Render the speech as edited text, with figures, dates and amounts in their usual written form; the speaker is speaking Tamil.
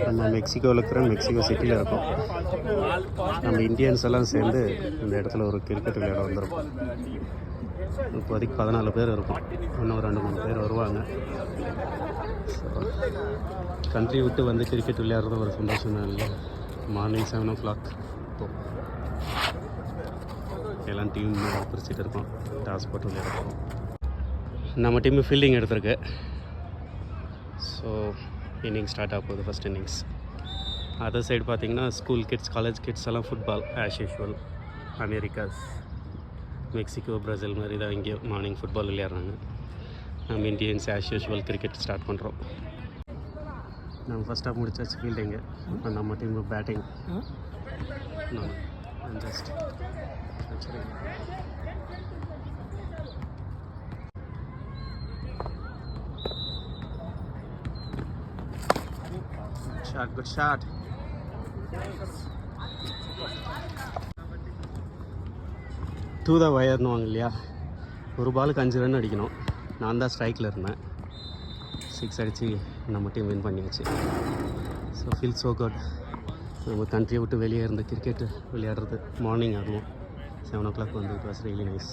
நம்ம மெக்சிகோவில் இருக்கிற மெக்சிகோ சிட்டியில் இருக்கோம். நம்ம இந்தியன்ஸ் எல்லாம் சேர்ந்து இந்த இடத்துல ஒரு கிரிக்கெட் விளையாட வந்திருக்கோம். இப்போதைக்கு 14 பேர் இருக்கும். இன்னும் 2-3 பேர் வருவாங்க. கண்ட்ரி விட்டு வந்து கிரிக்கெட் விளையாடுறது ஒரு சந்தோஷம் தான் இல்லை. மார்னிங் 7 o'clock எல்லாம் டீம் பிரிச்சுட்டு இருக்கோம். டாஸ் போட்டு விளையாடுறோம். நம்ம டீம் ஃபீல்டிங் எடுத்திருக்கு. ஸோ இன்னிங் ஸ்டார்ட் ஆக போகுது. First innings. அதர் சைடு பார்த்திங்கன்னா ஸ்கூல் கிட்ஸ், காலேஜ் கிட்ஸ் எல்லாம் football as usual. Americas, Mexico, Brazil மாதிரி தான் இங்கே மார்னிங் ஃபுட்பால் விளையாடுறாங்க. நம்ம Indians as usual cricket start பண்ணுறோம். நம்ம ஃபஸ்ட் ஹாஃப் முடிச்சாச்சு ஃபீல்டிங்கு. இப்போ நம்ம team batting. Just shot, good shot. To the வயர்னுவாங்க இல்லையா, ஒரு பாலுக்கு 5 ரன் அடிக்கணும். நான் தான் ஸ்ட்ரைக்கில் இருந்தேன். 6 அடித்து நம்ம டீம் வின் பண்ணியாச்சு. So feel so good. நம்ம கண்ட்ரியை விட்டு வெளியே இருந்து கிரிக்கெட் விளையாடுறது மார்னிங் ஆகும் 7 o'clock வந்து. It was really nice.